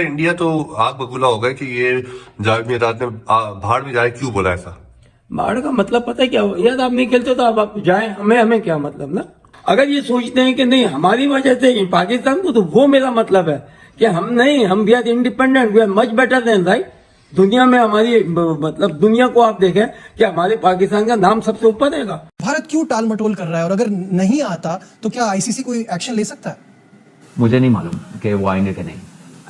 India तो आग बबूला हो गया कि ये जावेद मिराज ने भाड़ में जाए क्यों बोला ऐसा। बाढ़ का मतलब पता है क्या हो? यार आप नहीं खेलते तो आप जाए, हमें क्या मतलब ना। अगर ये सोचते हैं कि नहीं हमारी वजह से पाकिस्तान को, तो वो मेरा मतलब है कि हम नहीं, हम we are independent, we are much better than right. दुनिया में हमारी मतलब दुनिया को आप देखें कि हमारे पाकिस्तान का नाम सबसे ऊपर रहेगा। भारत क्यों टाल मटोल कर रहा है, और अगर नहीं आता तो क्या आईसीसी कोई एक्शन ले सकता है? मुझे नहीं मालूम कि वो आएंगे कि नहीं।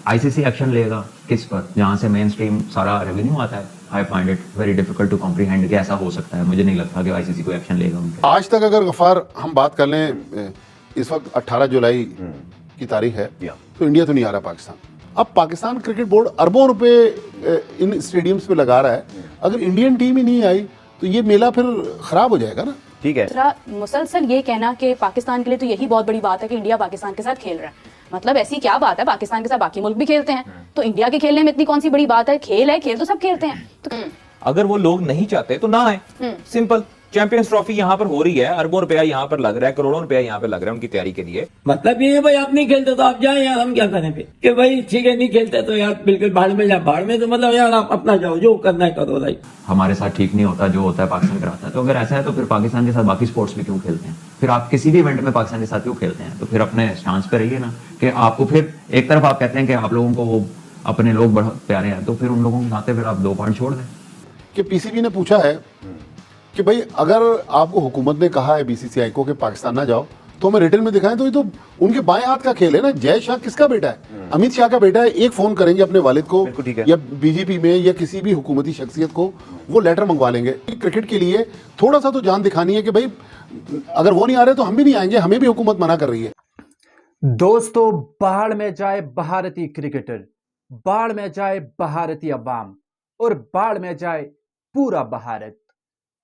आईसीसी एक्शन लेगा किस पर, जहां से मेन स्ट्रीम सारा रेवेन्यू आता है। I find it very difficult to comprehend कि ऐसा हो सकता है। मुझे नहीं लगता कि आईसीसी कोई एक्शन लेगा उन पे। आज तक अगर गफ्फार हम बात कर लें, इस वक्त 18 जुलाई की तारीख है, तो इंडिया तो नहीं आ रहा पाकिस्तान। अब पाकिस्तान क्रिकेट बोर्ड अरबों रुपए इन स्टेडियम्स पे लगा रहा है। अगर इंडियन टीम ही नहीं आई तो ये मेला फिर खराब हो जाएगा ना। ठीक है, मुसलसल ये कहना कि पाकिस्तान के लिए तो यही बहुत बड़ी बात है कि इंडिया पाकिस्तान के साथ खेल रहा है। मतलब ऐसी क्या बात है, पाकिस्तान के साथ बाकी मुल्क भी खेलते हैं, तो इंडिया के खेलने में इतनी कौन सी बड़ी बात है? खेल है, खेल तो सब खेलते हैं। तो अगर वो लोग नहीं चाहते तो ना आए, सिंपल। चैंपियंस ट्रॉफी यहाँ पर हो रही है, अरबों रुपया यहाँ पर लग रहा है, करोड़ों रुपया यहाँ पर लग रहा है उनकी तैयारी के लिए। मतलब ये है भाई, आप नहीं खेलते तो आप जाए यार, हम क्या करें फिर कि भाई ठीक है नहीं खेलते तो यार बिल्कुल भाड़ में जाए। भाड़ में तो मतलब यार आप अपना जाओ, जो करना है करो भाई। हमारे साथ ठीक नहीं होता, जो होता है पाकिस्तान कराता है। तो अगर ऐसा है तो फिर पाकिस्तान के साथ बाकी स्पोर्ट्स भी क्यों खेलते हैं? फिर आप किसी भी इवेंट में पाकिस्तान के साथ क्यों खेलते हैं? तो फिर अपने स्टांस पे रहिए ना। कि आपको फिर एक तरफ आप कहते हैं कि आप लोगों को वो अपने लोग बहुत प्यारे हैं, तो फिर उन लोगों के नाते फिर आप 2 पॉइंट छोड़ दें। कि पीसीबी ने पूछा है कि भाई अगर आपको हुकूमत ने कहा है बीसीसीआई को कि पाकिस्तान ना जाओ, तो हमें रिटर्न में दिखाएं। तो ये तो उनके बाएं हाथ का खेल है ना। जय शाह किसका बेटा है? अमित शाह का बेटा है। एक फोन करेंगे अपने वालिद को या बीजेपी में या किसी भी हुकूमती शख्सियत को, वो लेटर मंगवा लेंगे। क्रिकेट के लिए थोड़ा सा तो जान दिखानी है कि भाई अगर वो नहीं आ रहे तो हम भी नहीं आएंगे, हमें भी हुकूमत मना कर रही है। दोस्तों, बाढ़ में जाए भारतीय क्रिकेटर, बाढ़ में जाए भारतीय अवाम, और बाढ़ में जाए पूरा भारत।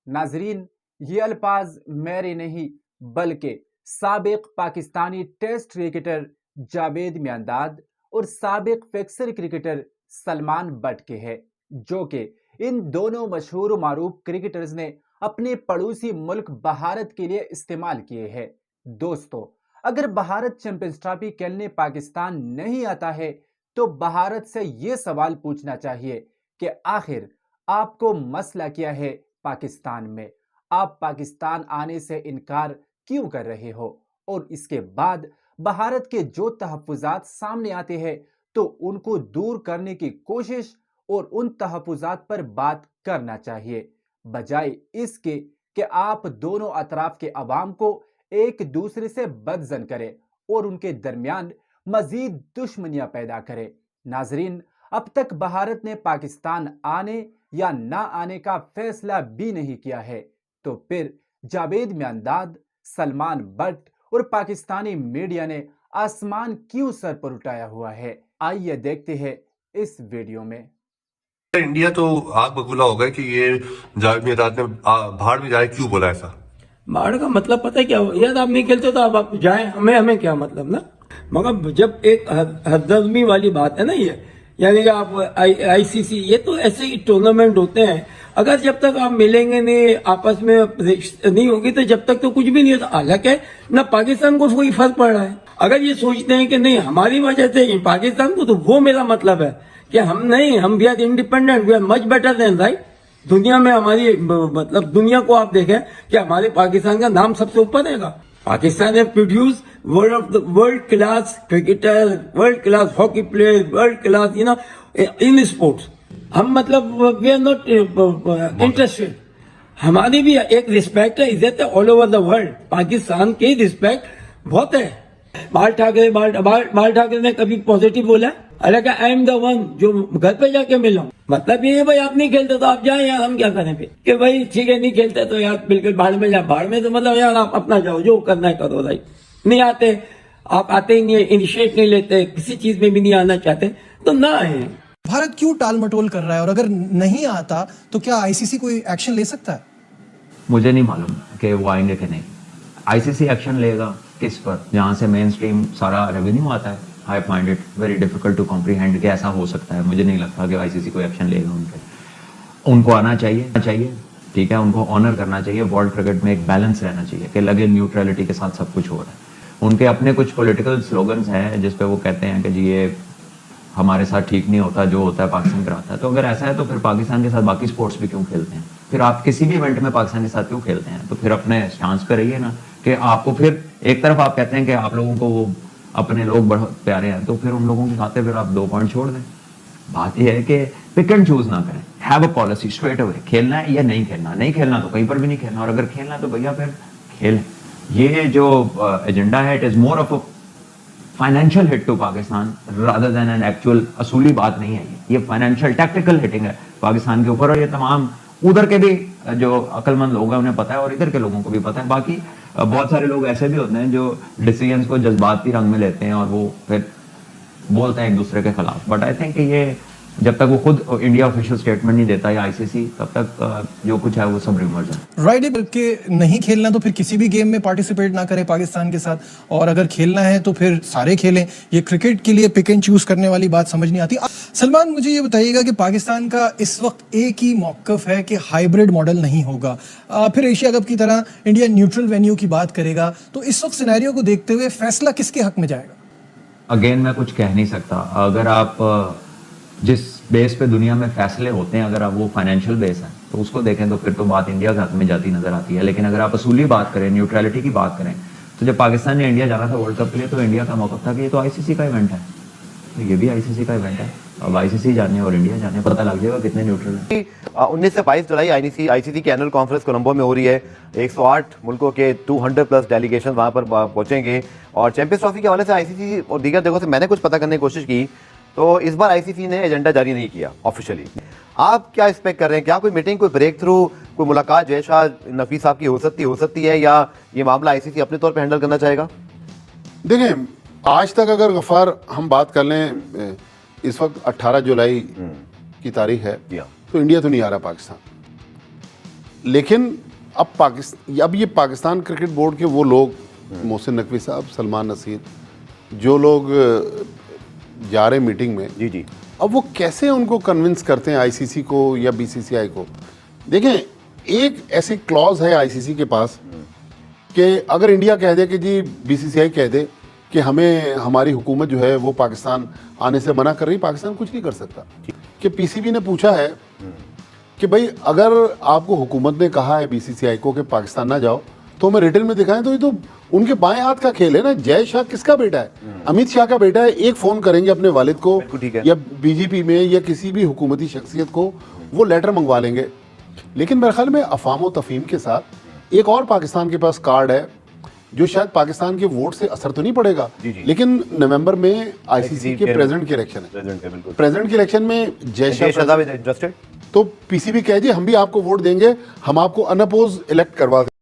नाजरीन, ये अल्फाज मेरे नहीं बल्कि साबिक पाकिस्तानी टेस्ट क्रिकेटर जावेद मियांदाद और साबिक फिक्सर क्रिकेटर सलमान बट के हैं, जो कि इन दोनों मशहूर मारूफ क्रिकेटर्स ने अपने पड़ोसी मुल्क भारत के लिए इस्तेमाल किए हैं। दोस्तों, अगर भारत चैंपियंस ट्रॉफी खेलने पाकिस्तान नहीं आता है तो भारत से यह सवाल पूछना चाहिए कि आखिर आपको मसला क्या है पाकिस्तान में? आप पाकिस्तान आने से इनकार क्यों कर रहे हो? और इसके बाद भारत के जो तहफ्फुजात सामने आते हैं तो उनको दूर करने की कोशिश और उन तहफ्फुजात पर बात करना चाहिए, बजाय इसके कि आप दोनों अतराफ के अवाम को एक दूसरे से बदजन करें और उनके दरमियान मजीद दुश्मनियां पैदा करें। नाजरीन, अब तक भारत ने पाकिस्तान आने या ना आने का फैसला भी नहीं किया है, तो फिर जावेद मियांदाद, सलमान बट और पाकिस्तानी मीडिया ने आसमान क्यों सर पर उठाया हुआ है? आइए देखते हैं इस वीडियो में। इंडिया तो आग बबूला हो गया कि ये जावेद मिराज ने भाड़ में जाए क्यों बोला ऐसा। बाढ़ का मतलब पता है क्या हो? यार आप नहीं खेलते तो आप जाए, हमें क्या मतलब ना। मगर जब एक हदमी वाली बात है ना ये, यानी कि आप आईसीसी, ये तो ऐसे ही टूर्नामेंट होते हैं। अगर जब तक आप मिलेंगे नहीं, आपस में नहीं होगी, तो जब तक तो कुछ भी नहीं होता। हालांकि ना पाकिस्तान को कोई फर्क पड़ रहा है। अगर ये सोचते हैं कि नहीं हमारी वजह से पाकिस्तान को, तो वो मेरा मतलब है कि हम नहीं, हम we are independent, we are much better than right. दुनिया में हमारी मतलब दुनिया को आप देखें कि हमारे पाकिस्तान का नाम सबसे ऊपर रहेगा। पाकिस्तान ने produce world class cricketer, world class hockey player, world class in sports. हम मतलब वी आर नॉट इंटरेस्टेड। हमारी भी एक रिस्पेक्ट है, इज्जत है all over the world. Pakistan की रिस्पेक्ट बहुत है। बाल ठाकरे ने कभी पॉजिटिव बोला? हालांकि आई एम द वन जो घर पे जाके मिला। मतलब ये है भाई, आप नहीं खेलते तो आप जाए यार, हम क्या करें फिर कि भाई ठीक है नहीं खेलते तो यार बिल्कुल भाड़ में जाए। भाड़ में तो मतलब यार आप अपना जाओ, जो करना है करो भाई। नहीं आते, आप आते ही नहीं, इनिशिएट नहीं लेते, किसी चीज में भी नहीं आना चाहते, तो ना आए। भारत क्यों टाल मटोल कर रहा है, और अगर नहीं आता तो क्या आईसीसी कोई एक्शन ले सकता है? मुझे नहीं मालूम कि वो आएंगे कि नहीं। आईसीसी एक्शन लेगा किस पर, जहां से मेन स्ट्रीम सारा रेवेन्यू आता है। I find it very difficult to comprehend कि ऐसा हो सकता है। मुझे नहीं लगता कि आईसीसी कोई एक्शन लेगा उन पर। उनको आना चाहिए, ठीक है, उनको ऑनर करना चाहिए। वर्ल्ड क्रिकेट में एक बैलेंस रहना चाहिए कि लगे न्यूट्रलिटी के साथ सब कुछ हो रहा है। उनके अपने कुछ पॉलिटिकल स्लोगन्स हैं जिसपे वो कहते हैं कि जी ये हमारे साथ ठीक नहीं होता, जो होता है पाकिस्तान कराता है। तो अगर ऐसा है तो फिर पाकिस्तान के साथ बाकी स्पोर्ट्स भी क्यों खेलते हैं? फिर आप किसी भी इवेंट में पाकिस्तान के साथ क्यों खेलते हैं? तो फिर अपने स्टांस पे रहिए ना, कि आपको फिर एक तरफ आप कहते हैं कि आप लोगों को वो अपने लोग बहुत प्यारे हैं, तो फिर उन लोगों के खाते फिर आप 2 पॉइंट छोड़ दें। बात यह है कि पिक एंड चूज ना करें, have a policy straight away, खेलना है या नहीं खेलना। नहीं खेलना तो कहीं पर भी नहीं खेलना, और अगर खेलना है तो भैया फिर खेलें। ये जो एजेंडा है, it is more of a financial hit to Pakistan rather than an actual असूली बात नहीं है। ये फाइनेंशियल टैक्टिकल हिटिंग है पाकिस्तान के ऊपर, और ये तमाम उधर के भी जो अक्लमंद लोग हैं उन्हें पता है, और इधर के लोगों को भी पता है। बाकी बहुत सारे लोग ऐसे भी होते हैं जो डिसीजंस को जज्बाती रंग में लेते हैं और वो फिर बोलते हैं एक दूसरे के खिलाफ। बट आई थिंक ये जब तक वो खुद इंडिया ऑफिशियल स्टेटमेंट नहीं देता या आईसीसी, तब तक जो कुछ है वो सब रिमर्स है। राइट, बल्कि नहीं खेलना तो फिर किसी भी गेम में पार्टिसिपेट ना करें पाकिस्तान के साथ, और अगर खेलना है तो फिर सारे खेलें। ये क्रिकेट के लिए पिक एंड चूज करने वाली बात समझ नहीं आती। सलमान, मुझे ये बताइएगा कि पाकिस्तान का इस वक्त एक ही मौकफ है कि हाइब्रिड मॉडल नहीं होगा, फिर एशिया कप की तरह इंडिया न्यूट्रल वेन्यू की बात करेगा, तो इस वक्त सिनेरियो को देखते हुए फैसला किसके हक में जाएगा? अगेन मैं कुछ कह नहीं सकता। अगर आप जिस बेस पे दुनिया में फैसले होते हैं, अगर आप वो फाइनेंशियल बेस है तो उसको देखें तो फिर तो बात इंडिया के हक में जाती नजर आती है। लेकिन अगर आप असूली बात करें, न्यूट्रलिटी की बात करें, तो जब पाकिस्तान ने इंडिया जाना था वर्ल्ड कप के लिए, तो इंडिया का मौकफ था कि ये तो आईसीसी का इवेंट है, तो ये भी आईसीसी का इवेंट है। अब आईसीसी जाने और इंडिया जाने, पता लग जाएगा कितने न्यूट्रल है। 19 से 22 जुलाई आईसीसी की एनुअल कॉन्फ्रेंस कोलंबो में हो रही है। 108 मुल्कों के 200+ डेलीगेशन वहां पर पहुंचेंगे। और चैंपियंस ट्रॉफी के हवाले से आईसीसी और दीगर जगहों से मैंने कुछ पता करने की कोशिश की, तो इस बार आईसीसी ने एजेंडा जारी नहीं किया ऑफिशियली। आप क्या एक्सपेक्ट कर रहे हैं? क्या कोई मीटिंग, कोई ब्रेक थ्रू, कोई मुलाकात जय शाह नकवी साहब की हो सकती है, या ये मामला आईसीसी अपने तौर पर हैंडल करना चाहेगा? देखें, आज तक अगर गफ्फार हम बात कर लें, इस वक्त 18 जुलाई की तारीख है, तो इंडिया तो नहीं आ रहा पाकिस्तान। लेकिन अब ये पाकिस्तान क्रिकेट बोर्ड के वो लोग, मोहसिन नकवी साहब, सलमान नसीर, जो लोग जा रहे मीटिंग में, जी, अब वो कैसे उनको कन्विंस करते हैं आईसीसी को या बीसीसीआई को? देखें, एक ऐसी क्लॉज है आईसीसी के पास कि अगर इंडिया कह दे कि जी, बीसीसीआई कह दे कि हमें हमारी हुकूमत जो है वो पाकिस्तान आने से मना कर रही, पाकिस्तान कुछ नहीं कर सकता। कि पीसीबी ने पूछा है कि भाई अगर आपको हुकूमत ने कहा है बीसीसीआई को कि पाकिस्तान ना जाओ, तो हमें रिटर्न में दिखाएं। तो ये तो उनके बाएं हाथ का खेल है ना। जय शाह किसका बेटा है? अमित शाह का बेटा है। एक फोन करेंगे अपने वालिद को या बीजेपी में या किसी भी हुकूमती शख्सियत को, वो लेटर मंगवा लेंगे। लेकिन मेरे ख्याल में अफाम व तफहीम के साथ एक और पाकिस्तान के पास कार्ड है, जो शायद पाकिस्तान के वोट से असर तो नहीं पड़ेगा, लेकिन नवंबर में आईसीसी के प्रेसिडेंट के इलेक्शन है। प्रेसिडेंट के इलेक्शन में जय शाह इंटरेस्टेड, तो पीसीबी कह दिए हम भी आपको वोट देंगे, हम आपको अनअपोज इलेक्ट करवा